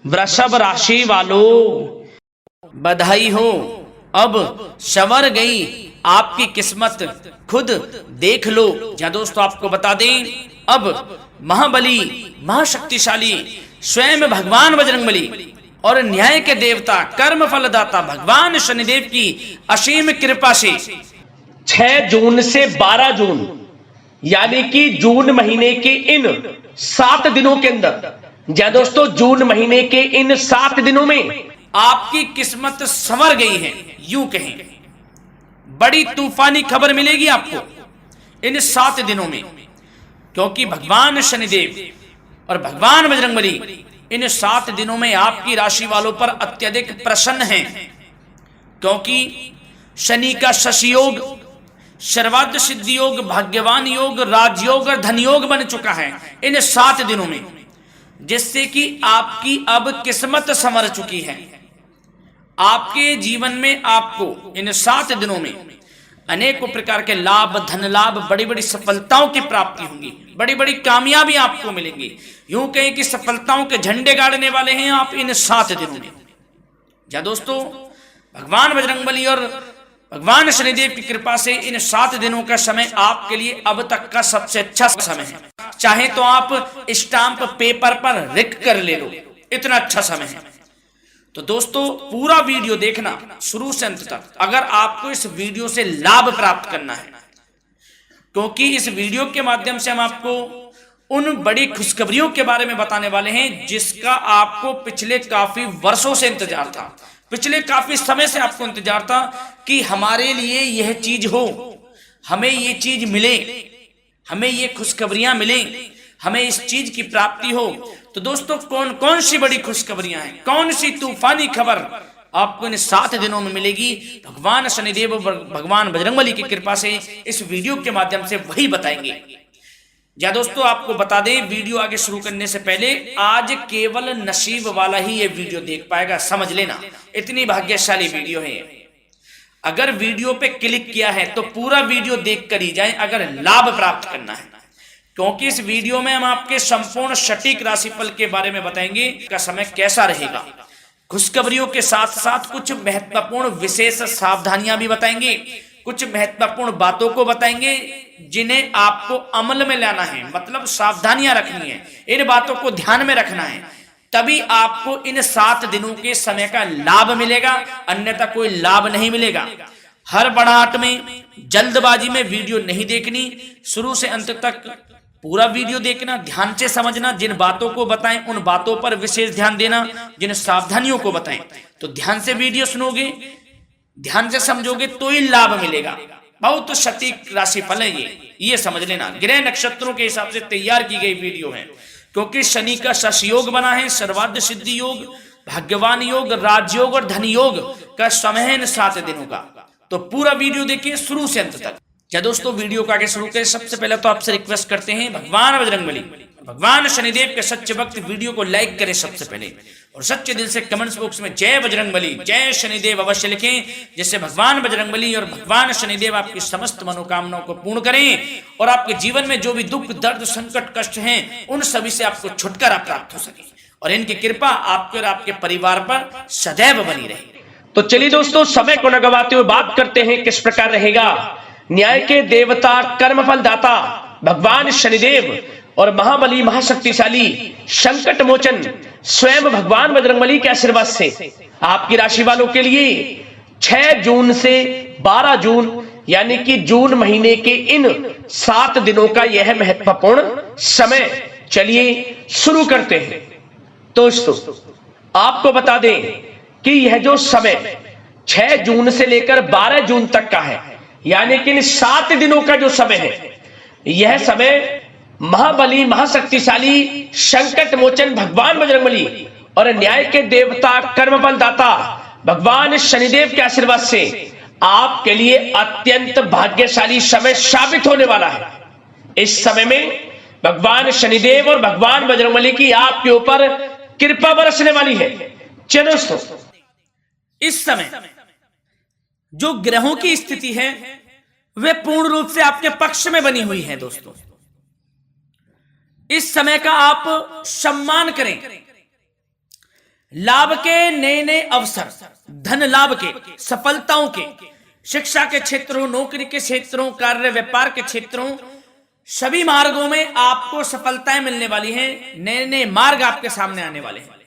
वृषभ राशि वालों, बधाई हो, अब संवर गई आपकी किस्मत, खुद देख लो। या दोस्तों आपको बता दें, अब महाबली महाशक्तिशाली स्वयं भगवान बजरंगबली और न्याय के देवता कर्म फलदाता भगवान शनिदेव की असीम कृपा से 6 जून से 12 जून यानी कि जून महीने के इन 7 दिनों के अंदर, या दोस्तों जून महीने के इन 7 दिनों में आपकी किस्मत संवर गई है। यूं कहें बड़ी तूफानी खबर मिलेगी आपको इन 7 दिनों में, क्योंकि भगवान शनिदेव और भगवान बजरंगबली इन 7 दिनों में आपकी राशि वालों पर अत्यधिक प्रसन्न हैं, क्योंकि शनि का शशि योग, सर्वार्थ सिद्धि योग, भाग्यवान योग, राजयोग और धन योग बन चुका है इन 7 दिनों में, जिससे कि आपकी अब किस्मत संवर चुकी है। आपके जीवन में आपको इन 7 दिनों में अनेकों प्रकार के लाभ, धन लाभ, बड़ी बड़ी सफलताओं की प्राप्ति होगी, बड़ी बड़ी कामयाबी आपको मिलेंगी। यूं कहें कि सफलताओं के झंडे गाड़ने वाले हैं आप इन 7 दिनों में। या दोस्तों भगवान बजरंगबली और भगवान शनिदेव की कृपा से इन 7 दिनों का समय आपके लिए अब तक का सबसे अच्छा समय है। चाहे तो आप स्टाम्प पेपर पर लिख कर ले लो, इतना अच्छा समय है। तो दोस्तों पूरा वीडियो देखना शुरू से अंत तक, अगर आपको इस वीडियो से लाभ प्राप्त करना है, क्योंकि इस वीडियो के माध्यम से हम आपको उन बड़ी खुशखबरियों के बारे में बताने वाले हैं जिसका आपको पिछले काफी वर्षों से इंतजार था, पिछले काफी समय से आपको इंतजार था कि हमारे लिए यह चीज हो, हमें ये चीज मिले, हमें ये खुशखबरियां मिले, हमें इस चीज की प्राप्ति हो। तो दोस्तों कौन कौन सी बड़ी खुशखबरियां हैं, कौन सी तूफानी खबर आपको इन 7 दिनों में मिलेगी, भगवान शनिदेव और भगवान बजरंगबली की कृपा से इस वीडियो के माध्यम से वही बताएंगे। या दोस्तों आपको बता दें, वीडियो आगे शुरू करने से पहले आज केवल नसीब वाला ही ये वीडियो देख पाएगा, समझ लेना, इतनी भाग्यशाली वीडियो है। अगर वीडियो पे क्लिक किया है तो पूरा वीडियो देख कर ही जाए अगर लाभ प्राप्त करना है, क्योंकि इस वीडियो में हम आपके संपूर्ण सटीक राशिफल के बारे में बताएंगे का समय कैसा रहेगा। खुशखबरियों के साथ साथ कुछ महत्वपूर्ण विशेष सावधानियां भी बताएंगे, कुछ महत्वपूर्ण बातों को बताएंगे जिन्हें आपको अमल में लाना है, मतलब सावधानियां रखनी है, इन बातों को ध्यान में रखना है, तभी आपको इन 7 दिनों के समय का लाभ मिलेगा, अन्यथा कोई लाभ नहीं मिलेगा। हड़बड़ाहट में, जल्दबाजी में वीडियो नहीं देखनी, शुरू से अंत तक पूरा वीडियो देखना, ध्यान से समझना, जिन बातों को बताएं उन बातों पर विशेष ध्यान देना, जिन सावधानियों को बताएं। तो ध्यान से वीडियो सुनोगे, ध्यान से समझोगे तो ही लाभ मिलेगा। बहुत सटीक राशिफल है ये समझ लेना, ग्रह नक्षत्रों के हिसाब से तैयार की गई वीडियो है, क्योंकि शनि का शशि योग बना है, सर्वार्थ सिद्धि योग, भाग्यवान योग, राजयोग और धन योग का समय है इन 7 दिनों का। तो पूरा वीडियो देखिए शुरू से अंत तक। या दोस्तों वीडियो को आगे शुरू करें, सबसे पहले तो आपसे रिक्वेस्ट करते हैं, भगवान बजरंगबली, भगवान शनिदेव के सच्चे भक्त वीडियो को लाइक करें सबसे पहले, और सच्चे दिल से कमेंट्स बॉक्स में जय बजरंगबली, जय शनिदेव अवश्य लिखें, जिससे भगवान बजरंगबली और भगवान शनिदेव आपकी समस्त मनोकामनाओं को पूर्ण करें और आपके जीवन में जो भी दुख, दर्द, संकट, कष्ट हैं उन सभी से आपको छुटकारा प्राप्त हो सके और इनकी कृपा आपके और आपके परिवार पर सदैव बनी रहे। तो चलिए दोस्तों समय को न गवाते हुए बात करते हैं किस प्रकार रहेगा न्याय के देवता, कर्मफल दाता भगवान शनिदेव और महाबली महाशक्तिशाली संकट मोचन स्वयं भगवान बजरंगबली के आशीर्वाद से आपकी राशि वालों के लिए 6 जून से 12 जून यानी कि जून महीने के इन 7 दिनों का यह महत्वपूर्ण समय। चलिए शुरू करते हैं। दोस्तों आपको बता दें कि यह जो समय 6 जून से लेकर 12 जून तक का है, यानी कि इन 7 दिनों का जो समय है, यह समय महाबली महाशक्तिशाली संकट मोचन भगवान बजरंगबली और न्याय के देवता, कर्मफल दाता भगवान शनिदेव के आशीर्वाद से आपके लिए अत्यंत भाग्यशाली समय साबित होने वाला है। इस समय में भगवान शनिदेव और भगवान बजरंगबली की आपके ऊपर कृपा बरसने वाली है। चलो दोस्तों, इस समय जो ग्रहों की स्थिति है वे पूर्ण रूप से आपके पक्ष में बनी हुई है। दोस्तों इस समय का आप सम्मान करें, लाभ के नए नए अवसर, धन लाभ के, सफलताओं के, शिक्षा के क्षेत्रों, नौकरी के क्षेत्रों, कार्य व्यापार के क्षेत्रों, सभी मार्गों में आपको सफलताएं मिलने वाली हैं। नए नए मार्ग आपके सामने आने वाले हैं।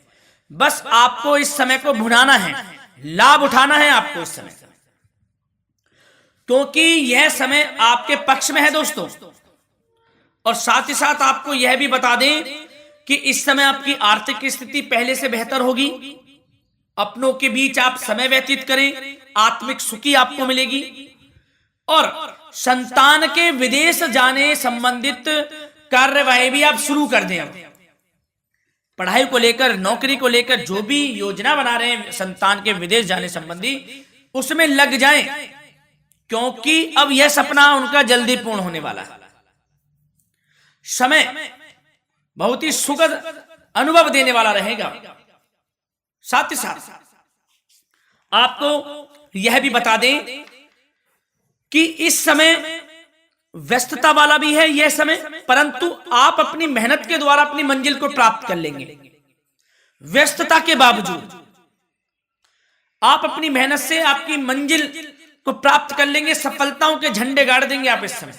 बस आपको इस समय को भुनाना है, लाभ उठाना है आपको इस समय, क्योंकि यह समय आपके पक्ष में है दोस्तों। और साथ ही साथ आपको यह भी बता दें कि इस समय आपकी आर्थिक स्थिति पहले से बेहतर होगी। अपनों के बीच आप समय व्यतीत करें, आत्मिक सुखी आपको मिलेगी। और संतान के विदेश जाने संबंधित कार्यवाही भी आप शुरू कर दें। अब पढ़ाई को लेकर, नौकरी को लेकर जो भी योजना बना रहे हैं संतान के विदेश जाने संबंधी, उसमें लग जाएं, क्योंकि अब यह सपना उनका जल्दी पूर्ण होने वाला है। समय बहुत ही सुखद अनुभव देने वाला रहेगा। साथ ही साथ आपको यह भी बता दें कि इस समय व्यस्तता वाला भी है यह समय, परंतु आप अपनी मेहनत के द्वारा अपनी मंजिल को प्राप्त कर लेंगे। व्यस्तता के बावजूद आप अपनी मेहनत से आपकी मंजिल को प्राप्त कर लेंगे। सफलताओं के झंडे गाड़ देंगे आप इस समय।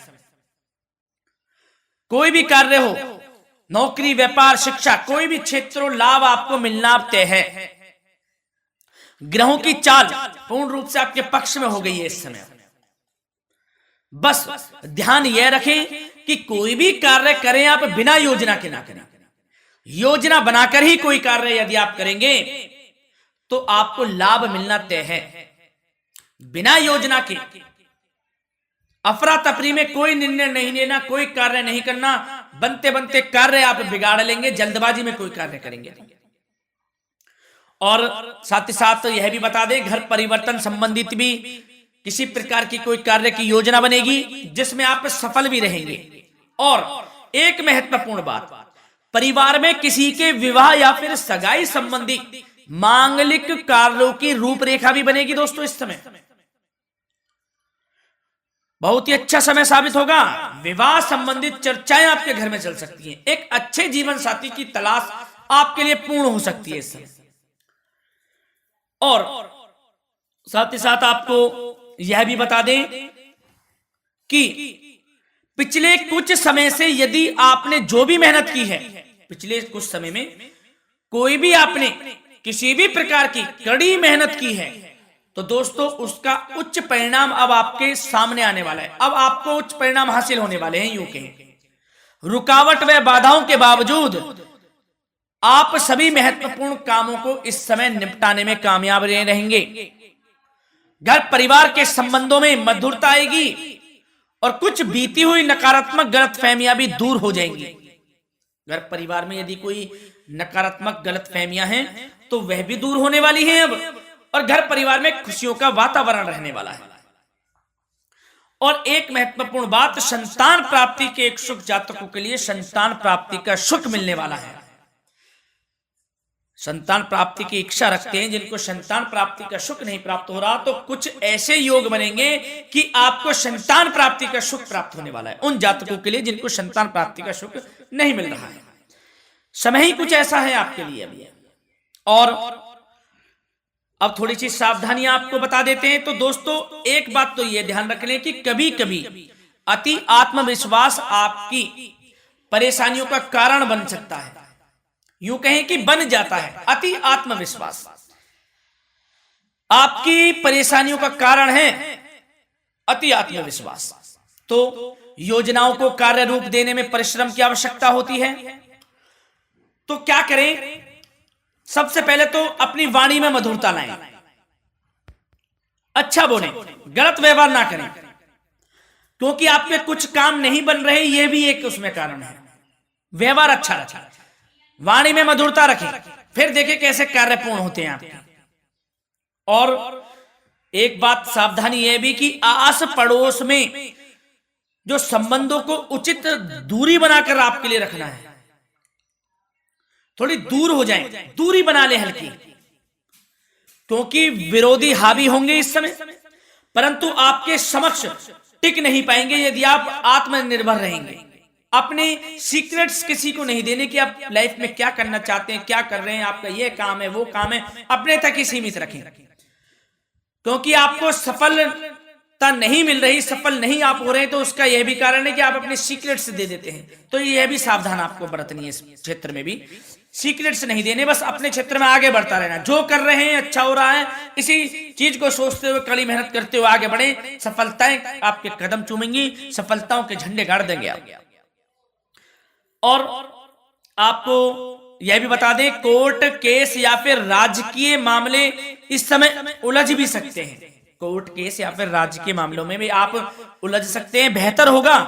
कोई भी कार्य हो, नौकरी, व्यापार, शिक्षा, कोई भी क्षेत्रों, लाभ आपको मिलना तय है। ग्रहों की चाल पूर्ण रूप से आपके पक्ष में हो गई है इस समय। बस ध्यान यह रखें कि कोई भी कार्य करें आप बिना योजना के ना करें। योजना बनाकर ही कोई कार्य यदि आप करेंगे तो आपको लाभ मिलना तय है। बिना योजना के अफरा तफरी में कोई निर्णय नहीं लेना, कोई कार्य नहीं करना। बनते बनते कार्य आप बिगाड़ लेंगे, जल्दबाजी में कोई कार्य करेंगे। और साथ ही साथ यह भी बता दें, घर परिवर्तन संबंधित भी किसी प्रकार की कोई कार्य की योजना बनेगी जिसमें आप सफल भी रहेंगे। और एक महत्वपूर्ण बात, परिवार में किसी के विवाह या फिर सगाई संबंधी मांगलिक कार्यों की रूपरेखा भी बनेगी दोस्तों इस समय। बहुत ही अच्छा समय साबित होगा। विवाह संबंधित चर्चाएं आपके घर में चल सकती हैं। एक अच्छे जीवन साथी की तलाश आपके लिए पूर्ण हो सकती है इस समय। और साथ ही साथ आपको यह भी बता दें कि पिछले कुछ समय से यदि आपने जो भी मेहनत की है, पिछले कुछ समय में कोई भी आपने किसी भी प्रकार की कड़ी मेहनत की है, तो दोस्तों उसका उच्च परिणाम अब आपके सामने आने वाला है। अब आपको उच्च परिणाम हासिल होने वाले हैं। यूं कहें रुकावट व बाधाओं के बावजूद आप सभी महत्वपूर्ण कामों को इस समय निपटाने में कामयाब रहेंगे। घर परिवार के संबंधों में मधुरता आएगी और कुछ बीती हुई नकारात्मक गलतफहमियां भी दूर हो जाएंगी। घर परिवार में यदि कोई नकारात्मक गलतफहमियां हैं तो वह भी दूर होने वाली हैं अब, और घर परिवार में खुशियों का वातावरण रहने वाला है। और एक महत्वपूर्ण बात, संतान प्राप्ति के इच्छुक जातकों के लिए संतान प्राप्ति का सुख मिलने वाला है। संतान प्राप्ति की इच्छा रखते हैं, जिनको संतान प्राप्ति का सुख नहीं प्राप्त हो रहा, तो कुछ ऐसे योग बनेंगे कि आपको संतान प्राप्ति का सुख प्राप्त होने वाला है। उन जातकों के लिए जिनको संतान प्राप्ति का सुख नहीं मिल रहा है, समय ही कुछ ऐसा है आपके लिए अभी। और अब थोड़ी सी सावधानियां आपको बता देते हैं। तो दोस्तों एक बात तो यह ध्यान रख लें कि कभी कभी अति आत्मविश्वास आपकी परेशानियों का कारण बन सकता है। यूं कहें कि बन जाता है। अति आत्मविश्वास आपकी परेशानियों का कारण है। अति आत्मविश्वास, तो योजनाओं को कार्य रूप देने में परिश्रम की आवश्यकता होती है। तो क्या करें? सबसे पहले तो अपनी वाणी में मधुरता लाएं, अच्छा बोलें, गलत व्यवहार ना करें, क्योंकि आपके कुछ काम नहीं बन रहे, यह भी एक उसमें कारण है। व्यवहार अच्छा रखें, वाणी में मधुरता रखें, फिर देखें कैसे कार्य पूर्ण होते हैं आपके। और एक बात सावधानी यह भी कि आस पड़ोस में जो संबंधों को उचित दूरी बनाकर आपके लिए रखना है। थोड़ी दूर हो जाएं, दूरी बना ले हल्की, क्योंकि विरोधी हावी होंगे इस समय, परंतु आपके समक्ष टिक नहीं पाएंगे यदि आप आत्मनिर्भर रहेंगे। अपने सीक्रेट्स किसी को नहीं देने कि आप लाइफ में क्या करना चाहते हैं, क्या कर रहे हैं, आपका ये काम है, वो काम है, अपने तक ही सीमित रखें। क्योंकि आपको सफलता नहीं मिल रही, सफल नहीं आप हो रहे, तो उसका यह भी कारण है कि आप अपने सीक्रेट्स दे देते हैं। तो यह भी सावधान आपको बरतनी है, इस क्षेत्र में भी सीक्रेट्स नहीं देने, बस अपने क्षेत्र में आगे बढ़ता रहना। जो कर रहे हैं अच्छा हो रहा है, इसी चीज को सोचते हुए कड़ी मेहनत करते हुए आगे बढ़े। सफलताएं आपके कदम चूमेंगी, सफलताओं के झंडे गाड़ देंगे आप। और आपको यह भी बता दें, कोर्ट केस या फिर राजकीय मामले इस समय उलझ भी सकते हैं। कोर्ट केस या फिर राजकीय मामलों में भी आप उलझ सकते हैं। बेहतर होगा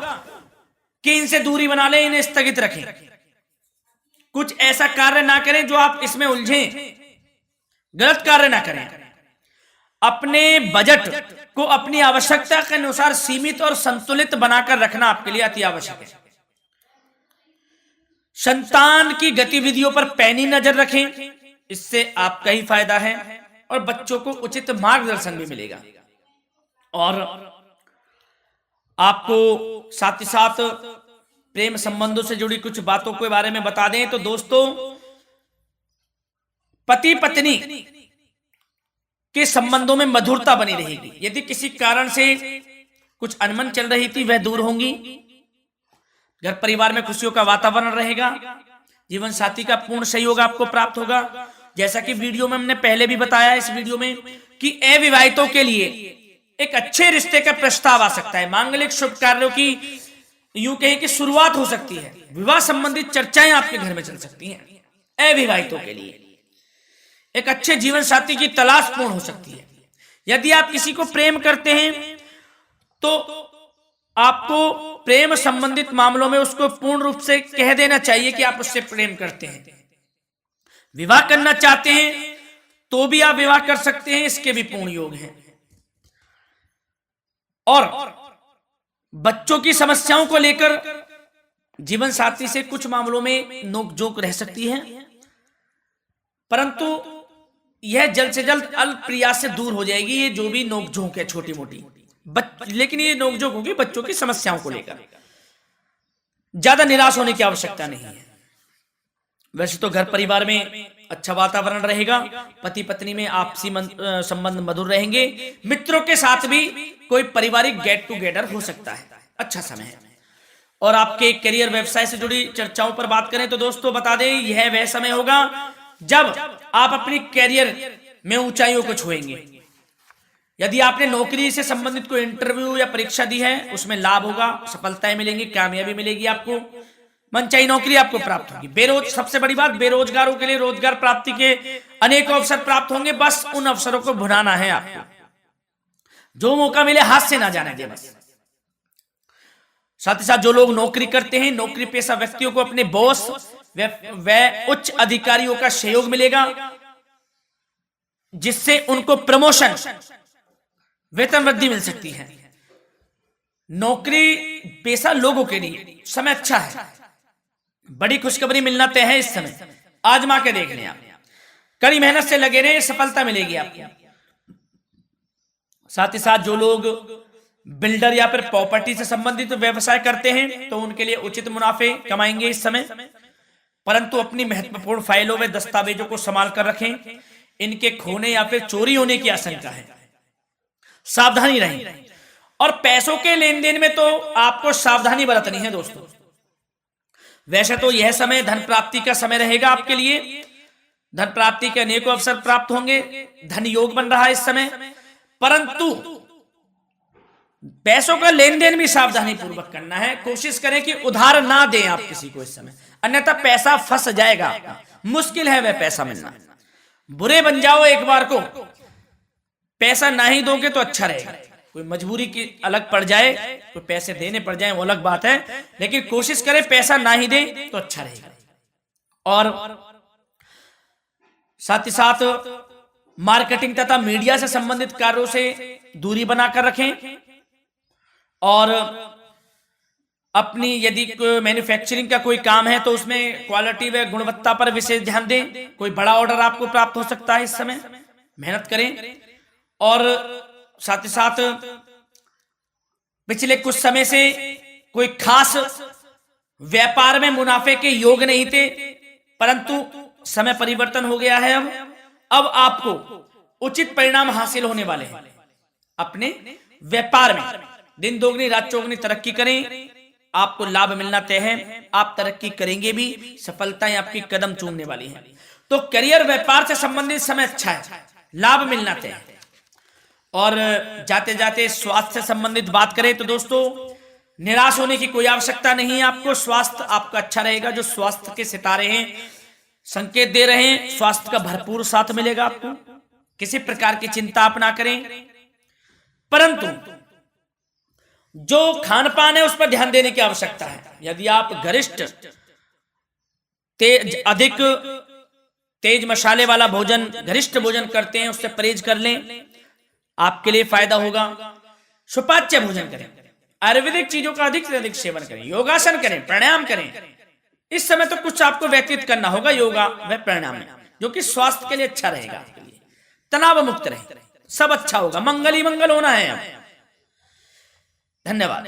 कि इनसे दूरी बना लें, इन्हें स्थगित रखें, कुछ ऐसा कार्य ना करें जो आप इसमें उलझें, गलत कार्य ना करें। अपने बजट को अपनी आवश्यकता के अनुसार सीमित और संतुलित बनाकर रखना आपके लिए अति आवश्यक है। संतान की गतिविधियों पर पैनी नजर रखें, इससे आपका ही फायदा है और बच्चों को उचित मार्गदर्शन भी मिलेगा। और आपको साथ ही साथ प्रेम संबंधों से जुड़ी कुछ बातों के बारे में बता दें तो दोस्तों, पति पत्नी के संबंधों में मधुरता बनी रहेगी। यदि किसी कारण से कुछ अनबन चल रही थी, वह दूर होंगी। घर परिवार में खुशियों का वातावरण रहेगा। जीवन साथी का पूर्ण सहयोग आपको प्राप्त होगा। जैसा कि वीडियो में हमने पहले भी बताया इस वीडियो में कि अविवाहितों के लिए एक अच्छे रिश्ते का प्रस्ताव आ सकता है। मांगलिक शुभ कार्यों की यूं कहें कि शुरुआत हो सकती है। विवाह संबंधित चर्चाएं आपके घर में चल सकती हैं। अविवाहितों के लिए एक अच्छे जीवन साथी की तलाश पूर्ण हो सकती है। यदि आप किसी को प्रेम करते हैं तो आपको प्रेम संबंधित मामलों में उसको पूर्ण रूप से कह देना चाहिए कि आप उससे प्रेम करते हैं। विवाह करना चाहते हैं तो भी आप विवाह कर सकते हैं, इसके भी पूर्ण योग हैं। और बच्चों की समस्याओं को लेकर जीवन साथी से कुछ मामलों में नोकझोंक रह सकती है, परंतु यह जल्द से जल्द अल्प प्रयास से दूर हो जाएगी। ये जो भी नोकझोंक है छोटी मोटी, लेकिन ये नोकझोंक होगी बच्चों की समस्याओं को लेकर। ज्यादा निराश होने की आवश्यकता नहीं है। वैसे तो घर परिवार में अच्छा वातावरण रहेगा, पति पत्नी में आपसी संबंध मधुर रहेंगे। मित्रों के साथ भी कोई पारिवारिक गेट टुगेदर हो सकता है, अच्छा समय है। और आपके करियर व्यवसाय से जुड़ी चर्चाओं पर बात करें तो दोस्तों बता दें, यह वह समय होगा जब आप अपनी करियर में ऊंचाइयों को छुएंगे। यदि आपने नौकरी से संबंधित कोई इंटरव्यू या परीक्षा दी है, उसमें लाभ होगा, सफलताएं मिलेंगी, कामयाबी मिलेगी, आपको मनचाही नौकरी आपको प्राप्त होगी। सबसे बड़ी बात, बेरोजगारों के लिए रोजगार प्राप्ति के अनेक अवसर प्राप्त होंगे। बस उन अवसरों को भुनाना है आपको। जो मौका मिले हाथ से ना जाने दे बस। साथ ही साथ जो लोग नौकरी करते हैं, नौकरी पेशा व्यक्तियों को अपने बॉस व उच्च अधिकारियों का सहयोग मिलेगा, जिससे उनको प्रमोशन, वेतन वृद्धि मिल सकती है। नौकरी पेशा लोगों के लिए समय अच्छा है। बड़ी खुशखबरी मिलना तय है इस समय। आजमा के देख लें आप, कड़ी मेहनत से लगे रहे, सफलता मिलेगी आपको। साथ ही साथ जो लोग बिल्डर या फिर प्रॉपर्टी से संबंधित व्यवसाय करते हैं तो उनके लिए उचित मुनाफे कमाएंगे इस समय, परंतु अपनी महत्वपूर्ण फाइलों में दस्तावेजों को संभाल कर रखें। इनके खोने या फिर चोरी होने की आशंका है, सावधानी रहें। और पैसों के लेन देन में तो आपको सावधानी बरतनी है दोस्तों। वैसे तो यह समय धन प्राप्ति का समय रहेगा आपके लिए। धन प्राप्ति के अनेकों अवसर प्राप्त होंगे, धन योग बन रहा है इस समय, परंतु पैसों का लेन देन भी सावधानी पूर्वक करना है। कोशिश करें कि उधार ना दें आप किसी को इस समय, अन्यथा पैसा फंस जाएगा आपका। मुश्किल है वह पैसा मिलना। बुरे बन जाओ एक बार को, पैसा ना ही दोगे तो अच्छा रहेगा। कोई मजबूरी की अलग पड़ जाए, कोई पैसे देने पड़ जाए वो अलग बात है, लेकिन कोशिश करें पैसा ना ही दें तो अच्छा रहेगा। और साथ ही साथ मार्केटिंग तथा मीडिया से संबंधित कार्यों से दूरी बनाकर रखें। और अपनी यदि मैन्युफैक्चरिंग का कोई काम है तो उसमें क्वालिटी व गुणवत्ता पर विशेष ध्यान दें। कोई बड़ा ऑर्डर आपको प्राप्त हो सकता है इस समय, मेहनत करें। और साथ ही साथ पिछले कुछ समय से कोई खास व्यापार में मुनाफे के योग नहीं थे, परंतु समय परिवर्तन हो गया है। अब आपको उचित परिणाम हासिल होने वाले हैं। अपने व्यापार में दिन दोगुनी रात चौगुनी तरक्की करें, आपको लाभ मिलना तय है। आप तरक्की करेंगे भी, सफलताएं आपकी कदम चूमने वाली हैं। तो करियर व्यापार से संबंधित समय अच्छा है, लाभ मिलना तय है। और जाते जाते स्वास्थ्य से संबंधित बात करें तो दोस्तों, निराश होने की कोई आवश्यकता नहीं है आपको। स्वास्थ्य आपका अच्छा रहेगा। जो स्वास्थ्य के सितारे हैं संकेत दे रहे हैं, स्वास्थ्य का भरपूर साथ मिलेगा आपको। किसी प्रकार की चिंता आप ना करें, परंतु जो खान पान है उस पर ध्यान देने की आवश्यकता है। यदि आप गरिष्ठ अधिक तेज मसाले वाला भोजन, गरिष्ठ भोजन करते हैं, उससे परहेज कर लें, आपके लिए फायदा होगा। सुपाच्य भोजन करें, आयुर्वेदिक चीजों का अधिक से अधिक सेवन करें, योगासन करें, प्राणायाम करें। इस समय तो कुछ आपको व्यतीत करना होगा योगा व प्राणायाम में, जो कि स्वास्थ्य के लिए अच्छा रहेगा, आपके लिए तनाव मुक्त रहे, सब अच्छा होगा, मंगल ही मंगल होना है। धन्यवाद।